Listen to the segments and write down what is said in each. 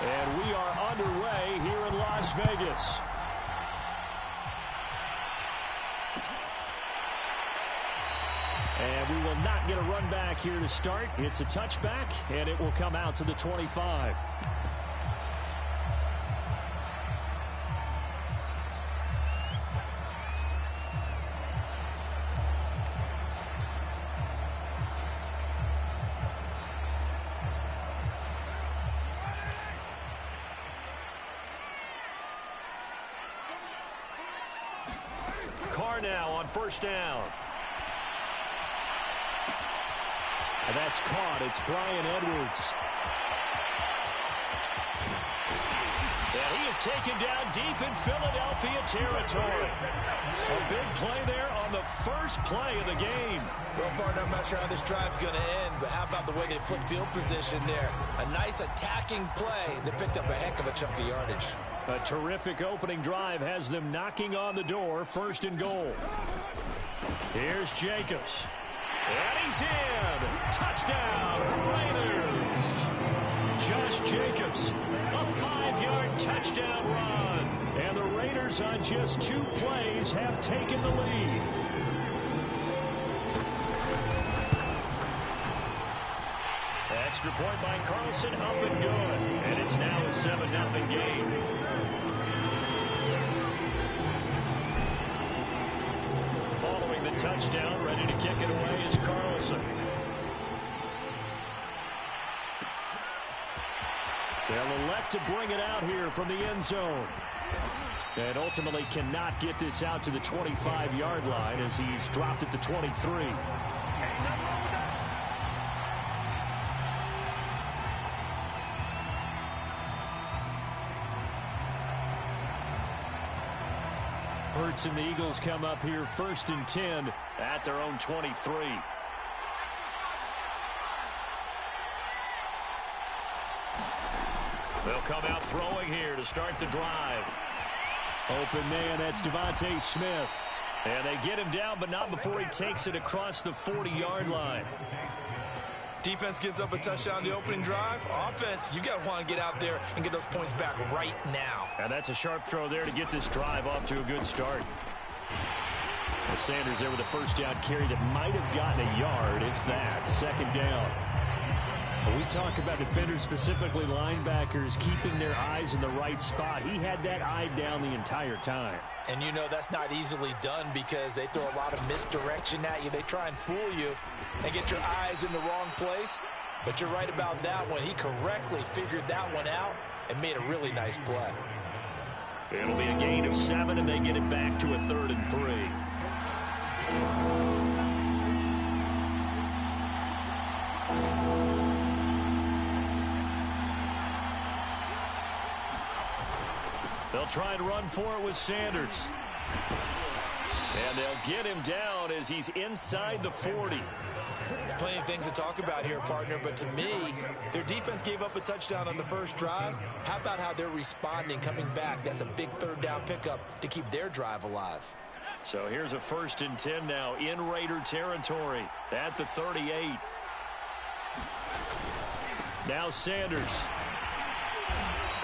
And we are underway here in Las Vegas. And we will not get a run back here to start. It's a touchback, and it will come out to the 25. Carr now on first down. And that's caught. It's Bryan Edwards. And he is taken down deep in Philadelphia territory. A big play there on the first play of the game. Well, partner, I'm not sure how this drive's going to end, but how about the way they flipped field position there? A nice attacking play that picked up a heck of a chunk of yardage. A terrific opening drive has them knocking on the door, first and goal. Here's Jacobs. And he's in. Touchdown, Raiders. Josh Jacobs, a 5-yard touchdown run. And the Raiders on just 2 plays have taken the lead. Extra point by Carlson, up and good. And it's now a 7-0 game. Following the touchdown, ready to kick it away is Carlson. They'll elect to bring it out here from the end zone. And ultimately cannot get this out to the 25-yard line as he's dropped at the 23. Hurts and the Eagles come up here first and 10 at their own 23. They'll come out throwing here to start the drive. Open man, that's Devontae Smith. And they get him down, but not before he takes it across the 40-yard line. Defense gives up a touchdown the opening drive. Offense, you got to want to get out there and get those points back right now. And that's a sharp throw there to get this drive off to a good start. And Sanders there with a first down carry that might have gotten a yard, if that. Second down. When we talk about defenders, specifically linebackers, keeping their eyes in the right spot. He had that eye down the entire time. And you know that's not easily done because they throw a lot of misdirection at you. They try and fool you and get your eyes in the wrong place. But you're right about that one. He correctly figured that one out and made a really nice play. It'll be a gain of 7, and they get it back to a 3rd and 3. They'll try and run for it with Sanders. And they'll get him down as he's inside the 40. Plenty of things to talk about here, partner, but to me, their defense gave up a touchdown on the first drive. How about how they're responding, coming back? That's a big 3rd down pickup to keep their drive alive. So here's a 1st and 10 now in Raider territory at the 38. Now Sanders.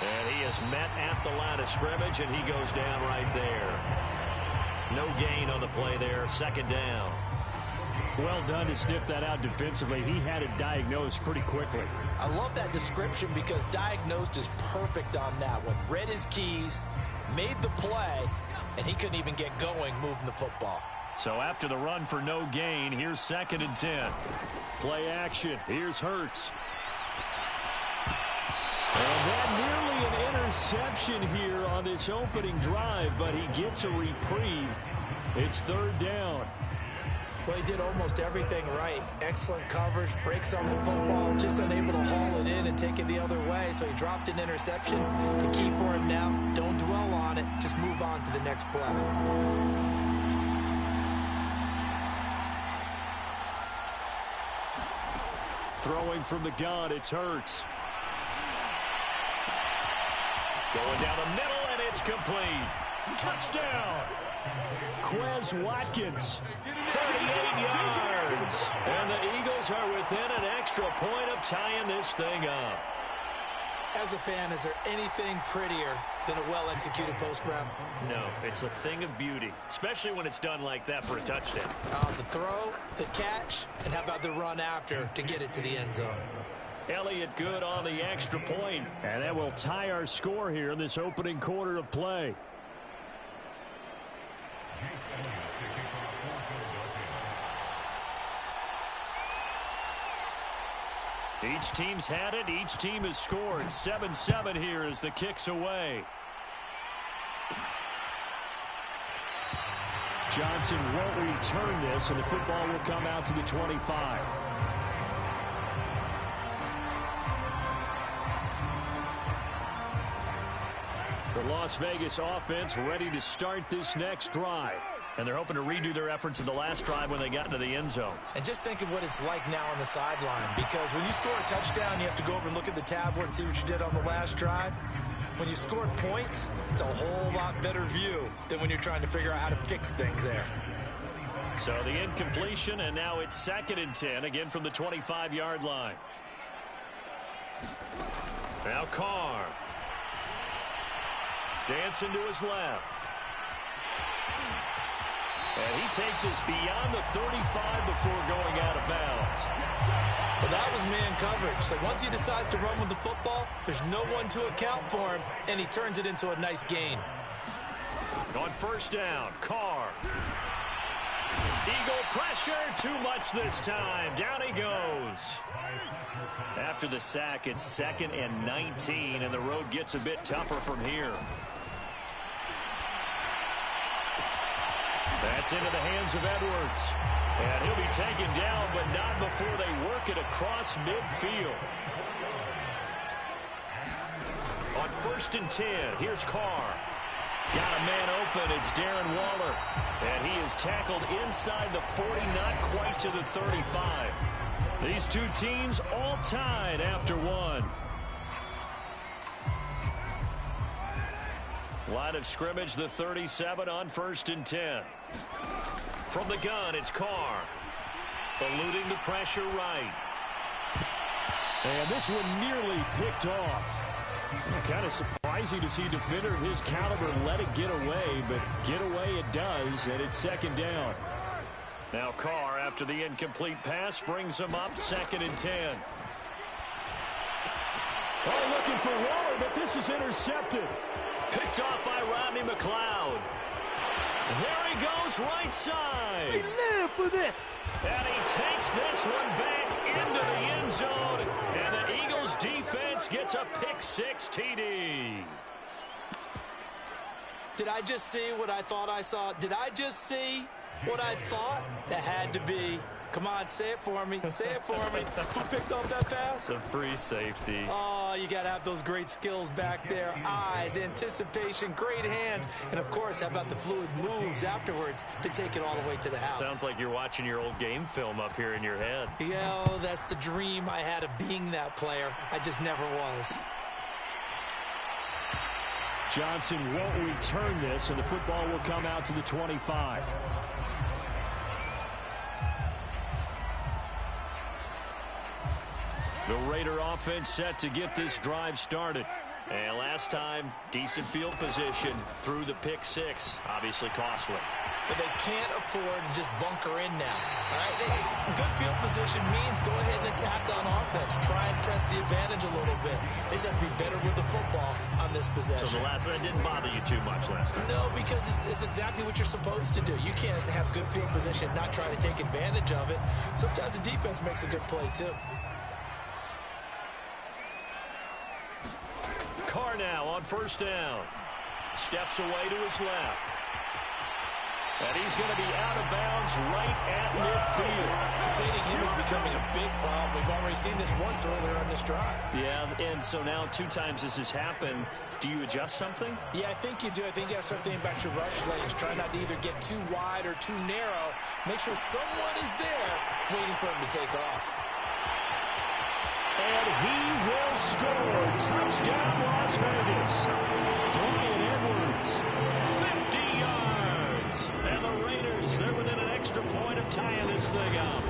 And he is met at the line of scrimmage, and he goes down right there. No gain on the play there. 2nd down. Well done to sniff that out defensively. He had it diagnosed pretty quickly. I love that description because diagnosed is perfect on that one. Read his keys, made the play, and he couldn't even get going moving the football. So after the run for no gain, here's 2nd and 10. Play action. Here's Hurts. And that nearly an interception here on this opening drive, but he gets a reprieve. It's 3rd down. Well, he did almost everything right. Excellent coverage, breaks on the football, just unable to haul it in and take it the other way. So he dropped an interception. The key for him now, don't dwell on it. Just move on to the next play. Throwing from the gun, it's Hurts. Going down the middle, and it's complete. Touchdown. Quez Watkins, 38 yards. And the Eagles are within an extra point of tying this thing up. As a fan, is there anything prettier than a well-executed post route? No, it's a thing of beauty, especially when it's done like that for a touchdown. The throw, the catch, and how about the run after to get it to the end zone? Elliott good on the extra point. And that will tie our score here in this opening quarter of play. Each team's had it. Each team has scored. 7-7 here as the kick's away. Johnson won't return this, and the football will come out to the 25. The Las Vegas offense ready to start this next drive. And they're hoping to redo their efforts in the last drive when they got into the end zone. And just think of what it's like now on the sideline. Because when you score a touchdown, you have to go over and look at the tablet and see what you did on the last drive. When you scored points, it's a whole lot better view than when you're trying to figure out how to fix things there. So the incompletion, and now it's 2nd and 10, again from the 25-yard line. Now Carr. Dancing to his left. And he takes us beyond the 35 before going out of bounds. Well, that was man coverage. So once he decides to run with the football, there's no one to account for him, and he turns it into a nice gain. On 1st down, Carr. Eagle pressure, too much this time. Down he goes. After the sack, it's 2nd and 19, and the road gets a bit tougher from here. That's into the hands of Edwards. And he'll be taken down, but not before they work it across midfield. On 1st and 10, here's Carr. Got a man open. It's Darren Waller. And he is tackled inside the 40, not quite to the 35. These two teams all tied after one. Line of scrimmage, the 37 on 1st and 10. From the gun, it's Carr. Eluding the pressure right. And this one nearly picked off. Kind of surprising to see a defender of his caliber let it get away, but get away it does, and it's 2nd down. Now Carr, after the incomplete pass, brings him up 2nd and 10. Oh, looking for Waller, but this is intercepted. Picked off by Rodney McLeod. There he goes, right side. We live for this. And he takes this one back into the end zone. And the Eagles defense gets a pick-6 TD. Did I just see what I thought I saw? Did I just see what I thought? That had to be. Come on, say it for me. Say it for me. Who picked off that pass? The free safety. Oh, you got to have those great skills back there. Eyes, anticipation, great hands. And, of course, how about the fluid moves afterwards to take it all the way to the house? Sounds like you're watching your old game film up here in your head. Yeah, oh, that's the dream I had of being that player. I just never was. Johnson won't return this, and the football will come out to the 25. The Raider offense set to get this drive started. And last time, decent field position through the pick-6. Obviously costly. But they can't afford to just bunker in now. All right, good field position means go ahead and attack on offense. Try and press the advantage a little bit. They just have to be better with the football on this possession. So the last one didn't bother you too much last time? No, because it's exactly what you're supposed to do. You can't have good field position and not try to take advantage of it. Sometimes the defense makes a good play, too. Carr now on 1st down. Steps away to his left. And he's going to be out of bounds right at midfield. Containing him is becoming a big problem. We've already seen this once earlier on this drive. Yeah, and so now 2 times this has happened. Do you adjust something? Yeah, I think you do. I think you got to start thinking about your rush lanes. Try not to either get too wide or too narrow. Make sure someone is there waiting for him to take off. And he will score. Touchdown, Las Vegas. Bryan Edwards, 50 yards. And the Raiders, they're within an extra point of tying this thing up.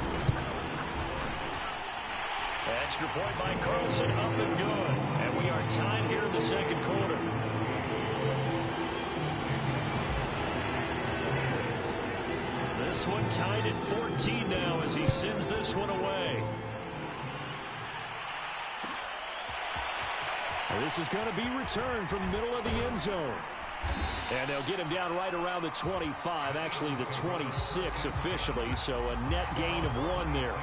Extra point by Carlson, up and good. And we are tied here in the second quarter. This one tied at 14 now as he sends this one away. And this is going to be returned from the middle of the end zone. And they'll get him down right around the 25, actually the 26 officially, so a net gain of 1 there.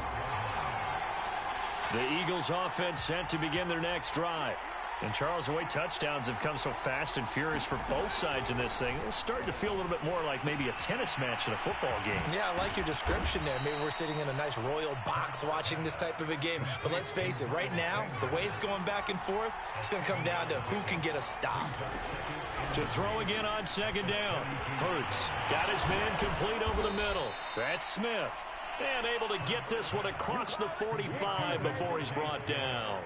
The Eagles offense set to begin their next drive. And, Charles, the way touchdowns have come so fast and furious for both sides in this thing, it's starting to feel a little bit more like maybe a tennis match in a football game. Yeah, I like your description there. Maybe we're sitting in a nice royal box watching this type of a game. But let's face it, right now, the way it's going back and forth, it's going to come down to who can get a stop. To throw again on second down. Hurts got his man complete over the middle. That's Smith. And able to get this one across the 45 before he's brought down.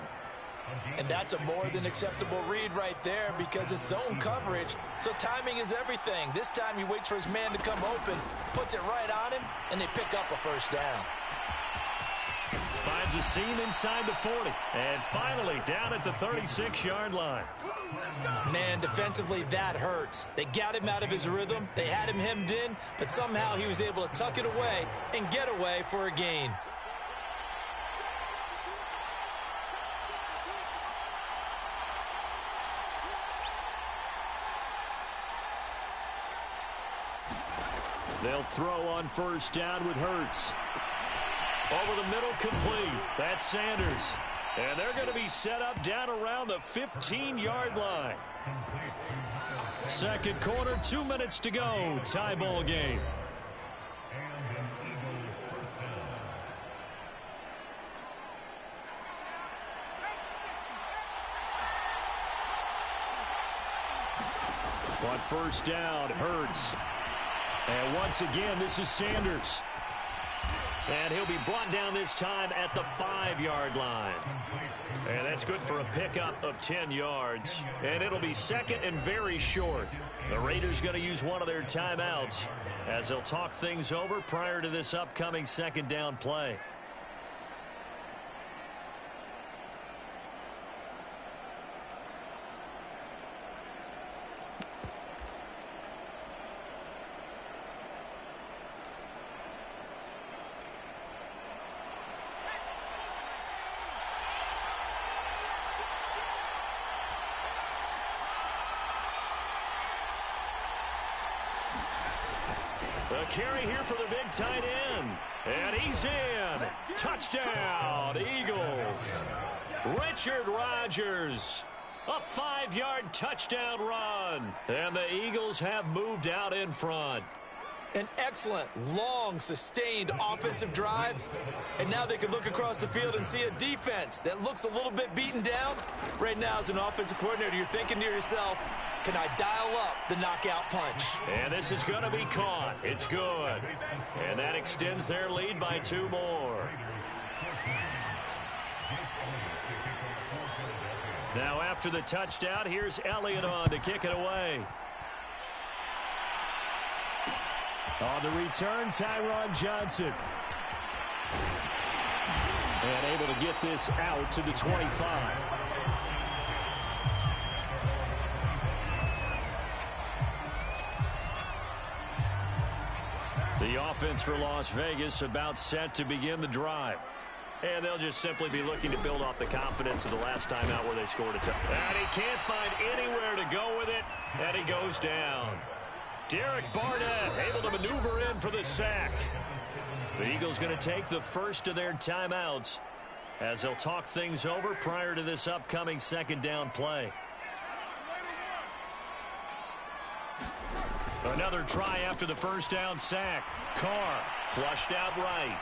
And that's a more than acceptable read right there because it's zone coverage, so timing is everything. This time he waits for his man to come open, puts it right on him, and they pick up a first down. Finds a seam inside the 40, and finally down at the 36-yard line. Man, defensively, that hurts. They got him out of his rhythm. They had him hemmed in, but somehow he was able to tuck it away and get away for a gain. They'll throw on first down with Hurts. Over the middle, complete. That's Sanders. And they're going to be set up down around the 15-yard line. Second quarter, 2 minutes to go. Tie ball game. On first down, Hurts. And once again, this is Sanders. And he'll be brought down this time at the 5-yard line. And that's good for a pickup of 10 yards. And it'll be second and very short. The Raiders going to use one of their timeouts as they'll talk things over prior to this upcoming second down play. A carry here for the big tight end. And he's in. Touchdown, Eagles. Richard Rodgers. A 5-yard touchdown run. And the Eagles have moved out in front. An excellent, long, sustained offensive drive. And now they can look across the field and see a defense that looks a little bit beaten down. Right now, as an offensive coordinator, you're thinking to yourself, can I dial up the knockout punch? And this is going to be caught. It's good. And that extends their lead by 2 more. Now after the touchdown, here's Elliott on to kick it away. On the return, Tyron Johnson. And able to get this out to the 25. The offense for Las Vegas about set to begin the drive. And they'll just simply be looking to build off the confidence of the last time out where they scored a touchdown. And he can't find anywhere to go with it. And he goes down. Derek Barnett able to maneuver in for the sack. The Eagles going to take the first of their timeouts as they'll talk things over prior to this upcoming second down play. Another try after the first down sack. Carr flushed out right.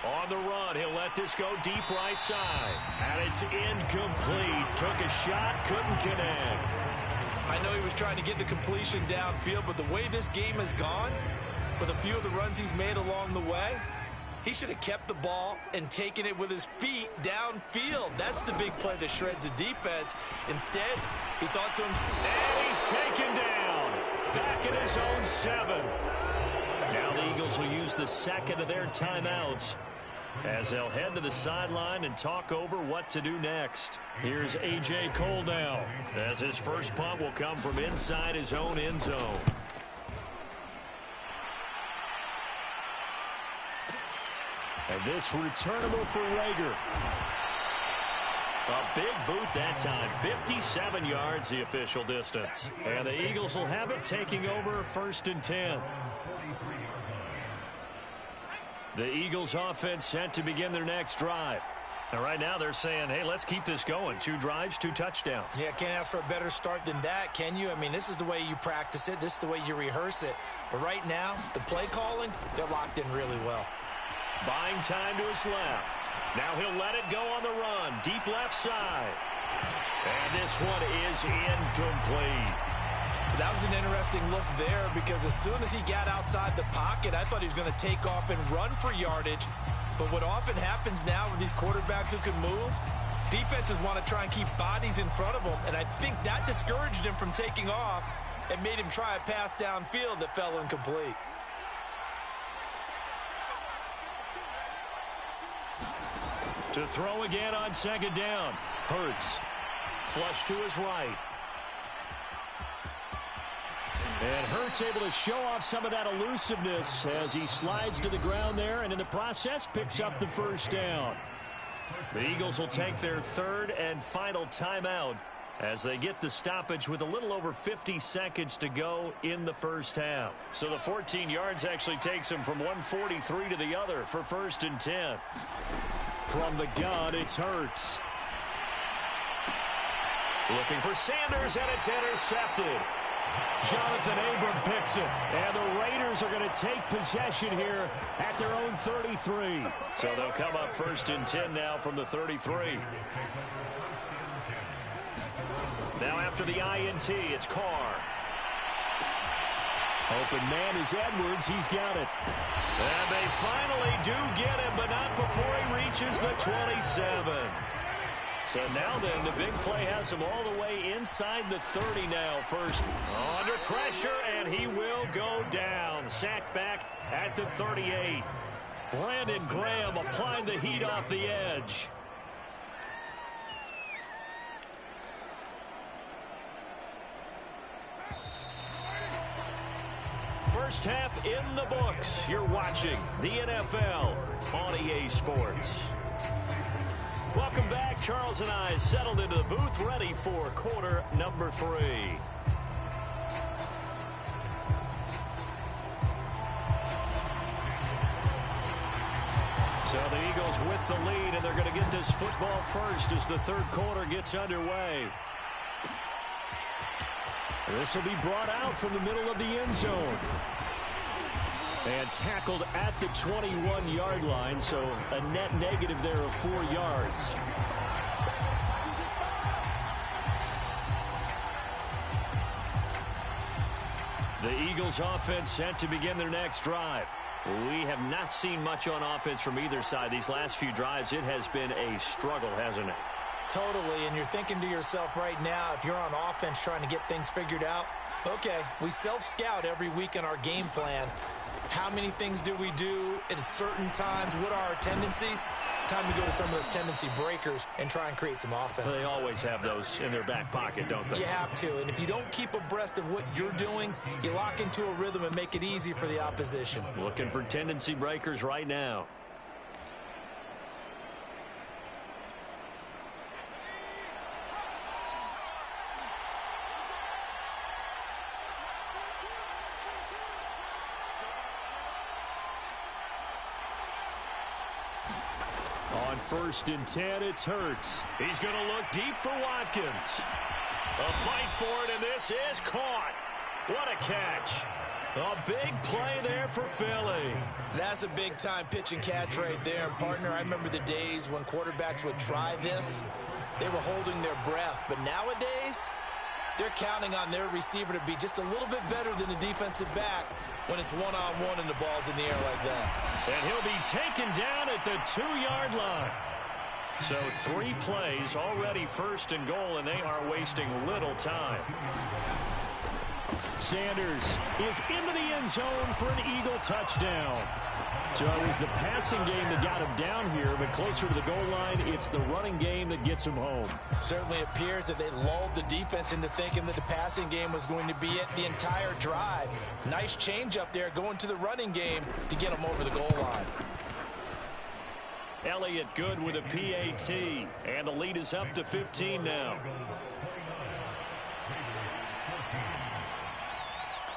On the run, he'll let this go deep right side. And it's incomplete. Took a shot, couldn't connect. I know he was trying to get the completion downfield, but the way this game has gone, with a few of the runs he's made along the way, he should have kept the ball and taken it with his feet downfield. That's the big play that shreds the defense. Instead, he thought to himself, and he's taken down. Back in his own 7. Now the Eagles will use the second of their timeouts as they'll head to the sideline and talk over what to do next. Here's A.J. Cole now, as his first punt will come from inside his own end zone. And this returnable for Rager. A big boot that time. 57 yards the official distance. And the Eagles will have it, taking over 1st and 10. The Eagles offense set to begin their next drive. And right now they're saying, hey, let's keep this going. 2 drives, 2 touchdowns. Yeah, can't ask for a better start than that, can you? I mean, this is the way you practice it. This is the way you rehearse it. But right now, the play calling, they're locked in really well. Buying time to his left. Now he'll let it go on the run. Deep left side. And this one is incomplete. That was an interesting look there, because as soon as he got outside the pocket, I thought he was going to take off and run for yardage. But what often happens now with these quarterbacks who can move, defenses want to try and keep bodies in front of them. And I think that discouraged him from taking off and made him try a pass downfield that fell incomplete. To throw again on 2nd down. Hurts. Flush to his right. And Hurts able to show off some of that elusiveness as he slides to the ground there, and in the process picks up the 1st down. The Eagles will take their 3rd and final timeout as they get the stoppage with a little over 50 seconds to go in the 1st half. So the 14 yards actually takes him from 143 to the other for 1st and 10. From the gun, it's Hurts. Looking for Sanders, and it's intercepted. Jonathan Abram picks it, and the Raiders are going to take possession here at their own 33. So they'll come up 1st and 10 now from the 33. Now after the INT, it's Carr. Open man is Edwards. He's got it. And they finally do get him, but not before he reaches the 27. So now then, the big play has him all the way inside the 30 now. First under pressure, and he will go down. Sacked back at the 38. Brandon Graham applying the heat off the edge. First half in the books. You're watching the NFL on EA Sports. Welcome back. Charles and I settled into the booth, ready for quarter number 3. So the Eagles with the lead, and they're going to get this football first as the 3rd quarter gets underway. This will be brought out from the middle of the end zone. And tackled at the 21-yard line, so a net negative there of 4 yards. The Eagles offense set to begin their next drive. We have not seen much on offense from either side. These last few drives, it has been a struggle, hasn't it? Totally, and you're thinking to yourself right now, if you're on offense trying to get things figured out, okay, we self-scout every week in our game plan. How many things do we do at certain times? What are our tendencies? Time to go to some of those tendency breakers and try and create some offense. Well, they always have those in their back pocket, don't they? You have to, and if you don't keep abreast of what you're doing, you lock into a rhythm and make it easy for the opposition. Looking for tendency breakers right now. On 1st and 10, it's Hurts. He's going to look deep for Watkins. A fight for it, and this is caught. What a catch. A big play there for Philly. That's a big-time pitch and catch right there. And, partner, I remember the days when quarterbacks would try this. They were holding their breath. But nowadays, they're counting on their receiver to be just a little bit better than the defensive back when it's one-on-one and the ball's in the air like that. And he'll be taken down at the 2-yard line. So 3 plays already 1st and goal, and they are wasting little time. Sanders is into the end zone for an Eagle touchdown. So it was the passing game that got him down here, but closer to the goal line, it's the running game that gets him home. Certainly appears that they lulled the defense into thinking that the passing game was going to be it the entire drive. Nice change up there going to the running game to get him over the goal line. Elliott good with a PAT, and the lead is up to 15 now.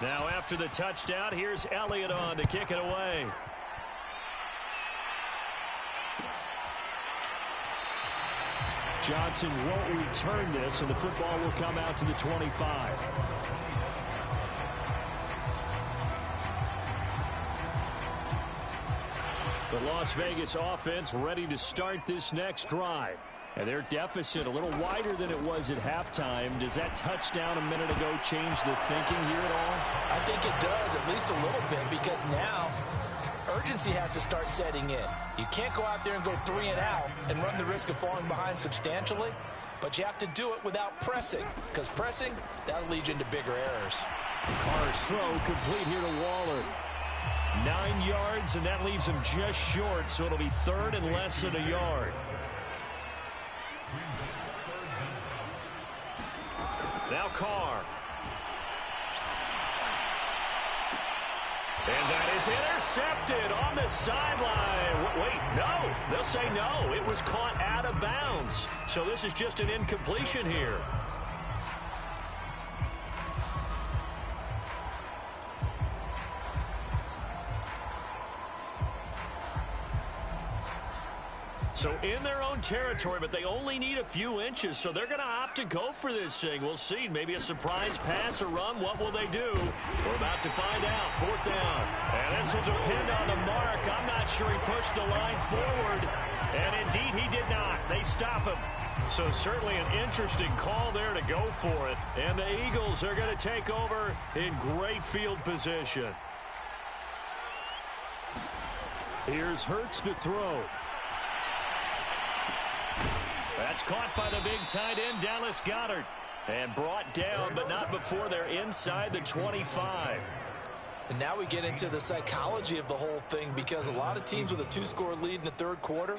Now after the touchdown, here's Elliott on to kick it away. Johnson won't return this, and the football will come out to the 25. The Las Vegas offense ready to start this next drive. And their deficit a little wider than it was at halftime. Does that touchdown a minute ago change the thinking here at all? I think it does, at least a little bit, because now urgency has to start setting in. You can't go out there and go 3 and out and run the risk of falling behind substantially, but you have to do it without pressing, because pressing, that'll lead you into bigger errors. Carr's throw complete here to Waller. 9 yards, and that leaves him just short, so it'll be third and less than a yard. Now Carr. And that is intercepted on the sideline. Wait, no. They'll say no. It was caught out of bounds. So this is just an incompletion here. So in their own territory, but they only need a few inches, so they're going to opt to go for this thing. We'll see. Maybe a surprise pass or run. What will they do? We're about to find out. 4th down. And this will depend on the mark. I'm not sure he pushed the line forward. And indeed, he did not. They stop him. So certainly an interesting call there to go for it. And the Eagles are going to take over in great field position. Here's Hurts to throw. That's caught by the big tight end, Dallas Goedert. And brought down, but not before they're inside the 25. And now we get into the psychology of the whole thing, because a lot of teams with a 2-score lead in the third quarter,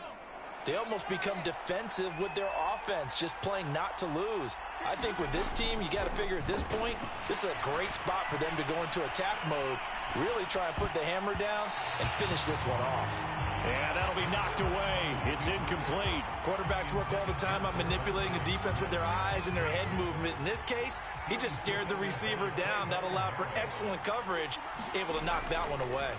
they almost become defensive with their offense, just playing not to lose. I think with this team, you got to figure at this point, this is a great spot for them to go into attack mode, really try and put the hammer down and finish this one off. And that'll be knocked away. It's incomplete. Quarterbacks work all the time on manipulating a defense with their eyes and their head movement. In this case, he just stared the receiver down. That allowed for excellent coverage, able to knock that one away.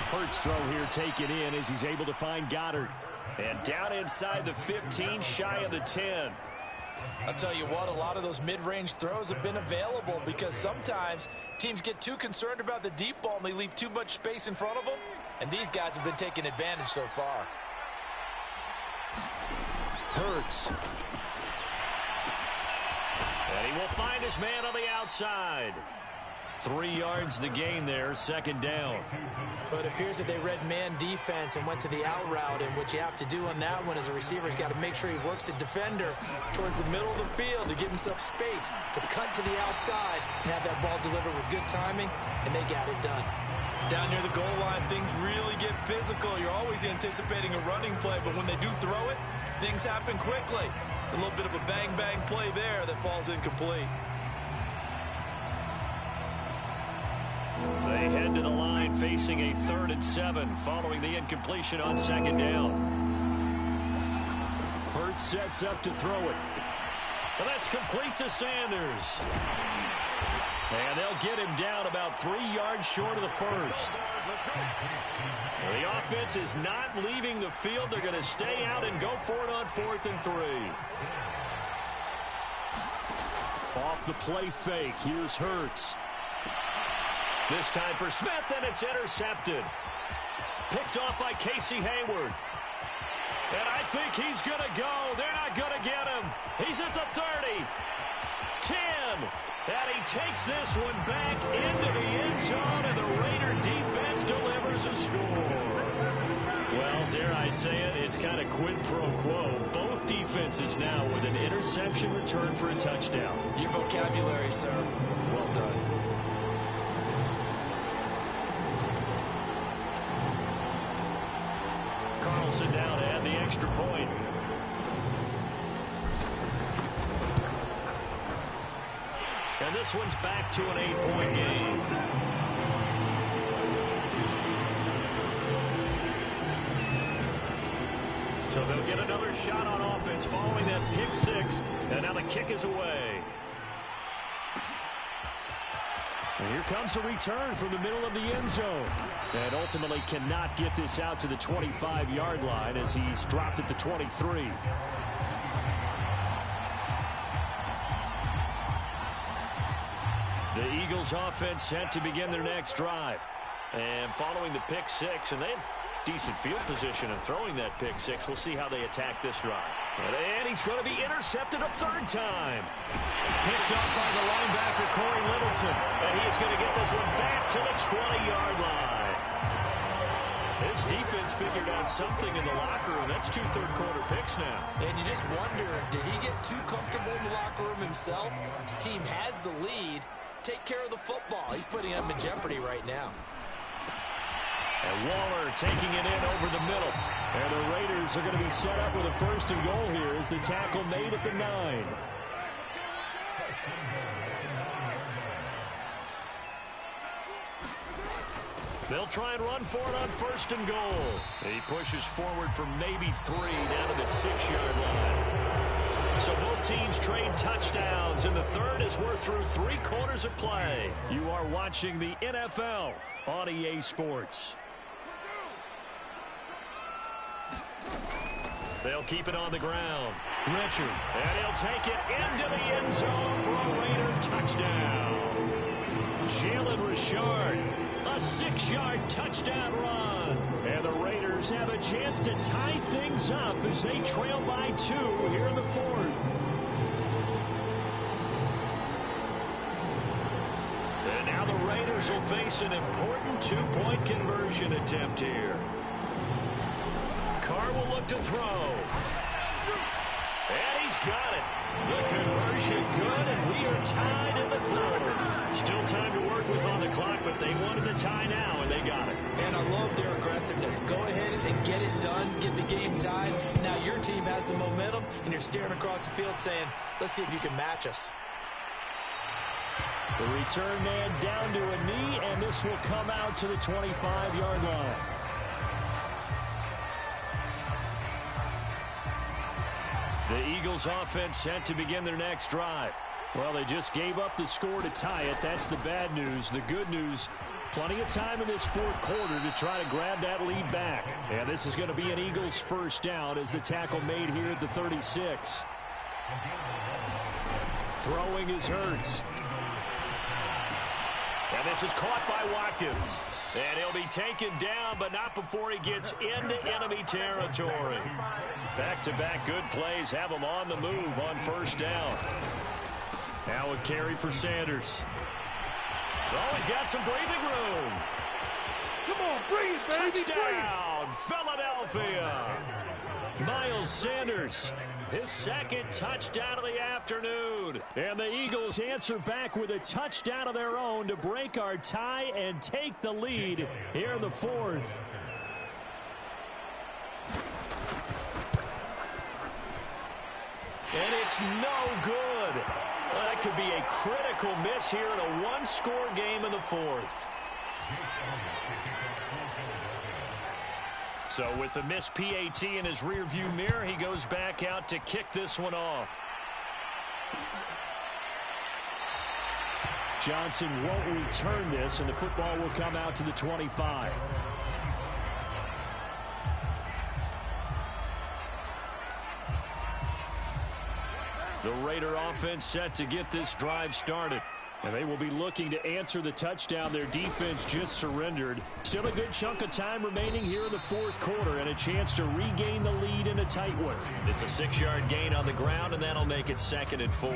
Hurts throw here taken in as he's able to find Goddard. And down inside the 15, shy of the 10. I'll tell you what, a lot of those mid-range throws have been available, because sometimes teams get too concerned about the deep ball and they leave too much space in front of them, and these guys have been taking advantage so far. Hurts. And he will find his man on the outside. 3 yards the gain there, 2nd down. But it appears that they read man defense and went to the out route, and what you have to do on that one is a receiver's got to make sure he works the defender towards the middle of the field to give himself space to cut to the outside and have that ball delivered with good timing, and they got it done. Down near the goal line, things really get physical. You're always anticipating a running play, but when they do throw it, things happen quickly. A little bit of a bang-bang play there that falls incomplete. They head to the line facing a 3rd and 7 following the incompletion on 2nd down. Hurts sets up to throw it. And that's complete to Sanders. And they'll get him down about 3 yards short of the first. The offense is not leaving the field. They're going to stay out and go for it on 4th and 3. Off the play fake, here's Hurts. This time for Smith, and it's intercepted. Picked off by Casey Hayward. And I think he's going to go. They're not going to get him. He's at the 30. 10. And he takes this one back into the end zone, and the Raider defense delivers a score. Well, dare I say it, it's kind of quid pro quo. Both defenses now with an interception return for a touchdown. Your vocabulary, sir. Well done. Carlson down to add the extra point. And this one's back to an 8-point game. So they'll get another shot on offense following that pick six. And now the kick is away. And here comes a return from the middle of the end zone. And ultimately cannot get this out to the 25-yard line as he's dropped at the 23. The Eagles offense set to begin their next drive. And following the pick six, and they have decent field position in throwing that pick six. We'll see how they attack this drive. And he's going to be intercepted a third time. Picked up by the linebacker, Corey Littleton. And he is going to get this one back to the 20-yard line. This defense figured out something in the locker room. That's 2 third-quarter picks now. And you just wonder, did he get too comfortable in the locker room himself? His team has the lead. Take care of the football. He's putting them in jeopardy right now. And Waller taking it in over the middle. And the Raiders are going to be set up with a first and goal here as the tackle made at the 9. They'll try and run for it on first and goal. He pushes forward for maybe 3 down to the 6-yard line. So both teams trade touchdowns, and the third as we're through 3 quarters of play. You are watching the NFL on EA Sports. They'll keep it on the ground. Richard, and he'll take it into the end zone for a Raider touchdown. Jalen Richard, a 6-yard touchdown run. And the Raiders have a chance to tie things up as they trail by 2 here in the 4th. And now the Raiders will face an important 2-point conversion attempt here. Carr will look to throw. And he's got it. The conversion good, and we are tied in the 4th. Still time to work with on the clock, but they wanted the tie now, and they got it. And I love their aggressiveness. Go ahead and get it done, get the game tied. Now your team has the momentum, and you're staring across the field saying, let's see if you can match us. The return man down to a knee, and this will come out to the 25-yard line. The Eagles offense set to begin their next drive. Well, they just gave up the score to tie it. That's the bad news. The good news, plenty of time in this 4th quarter to try to grab that lead back. And this is going to be an Eagles first down as the tackle made here at the 36. Throwing is Hurts. And this is caught by Watkins. And he'll be taken down, but not before he gets into enemy territory. Back-to-back good plays have him on the move on first down. Now a carry for Sanders. Oh, he's got some breathing room. Come on, breathe, baby. Touchdown, Philadelphia. Miles Sanders, his 2nd touchdown of the afternoon. And the Eagles answer back with a touchdown of their own to break our tie and take the lead here in the 4th. And it's no good. Well, that could be a critical miss here in a 1-score game in the 4th. So with the missed PAT in his rearview mirror, he goes back out to kick this one off. Johnson won't return this, and the football will come out to the 25. The Raider offense set to get this drive started. And they will be looking to answer the touchdown their defense just surrendered. Still a good chunk of time remaining here in the 4th quarter and a chance to regain the lead in a tight one. It's a 6-yard gain on the ground, and that'll make it 2nd and 4.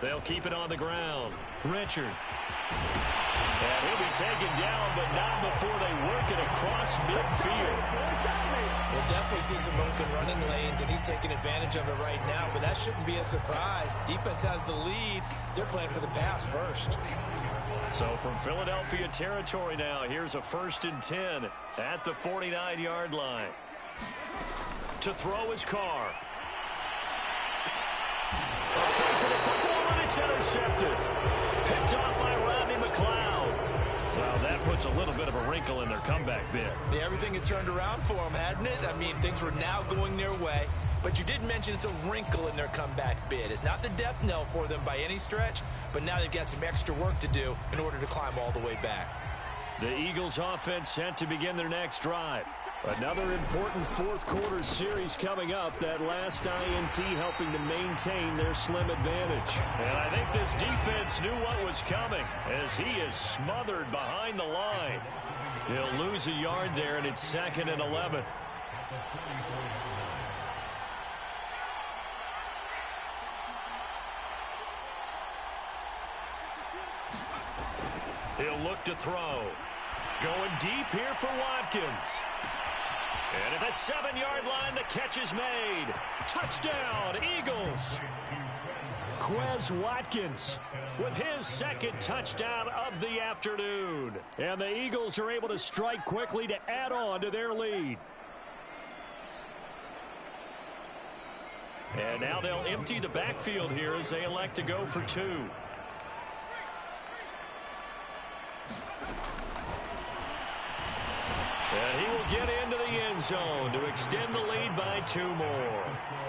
They'll keep it on the ground. Richard. And he'll be taken down, but not before they work it across midfield. We'll definitely see some open running lanes, and he's taking advantage of it right now, but that shouldn't be a surprise. Defense has the lead. They're playing for the pass first. So from Philadelphia territory now, here's a 1st and 10 at the 49-yard line. To throw his Carr. A fight for the football, and it's intercepted. Picked off by Rodney McLeod. Well, that puts a little bit of a wrinkle in their comeback bid. Yeah, everything had turned around for them, hadn't it? I mean, things were now going their way. But you did mention it's a wrinkle in their comeback bid. It's not the death knell for them by any stretch, but now they've got some extra work to do in order to climb all the way back. The Eagles offense set to begin their next drive. Another important fourth-quarter series coming up. That last INT helping to maintain their slim advantage. And I think this defense knew what was coming as he is smothered behind the line. He'll lose a yard there, and it's 2nd and 11. He'll look to throw. Going deep here for Watkins. And at the 7-yard line, the catch is made. Touchdown, Eagles. Quez Watkins with his 2nd touchdown of the afternoon. And the Eagles are able to strike quickly to add on to their lead. And now they'll empty the backfield here as they elect to go for 2. And he will get into the end zone to extend the lead by 2 more.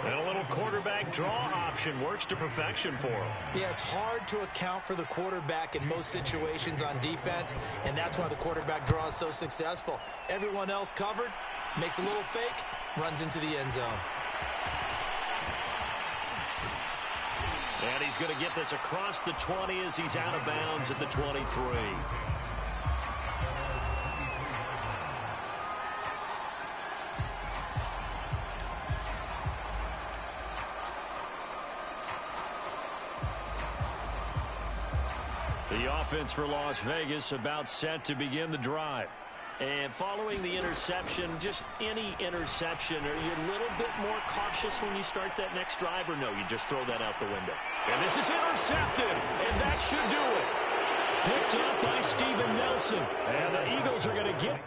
And a little quarterback draw option works to perfection for him. Yeah, it's hard to account for the quarterback in most situations on defense, and that's why the quarterback draw is so successful. Everyone else covered, makes a little fake, runs into the end zone. And he's going to get this across the 20 as he's out of bounds at the 23. The offense for Las Vegas about set to begin the drive. And following the interception, just any interception, are you a little bit more cautious when you start that next drive, or no, you just throw that out the window? And this is intercepted, and that should do it. Picked up by Steven Nelson. And the Eagles are going to get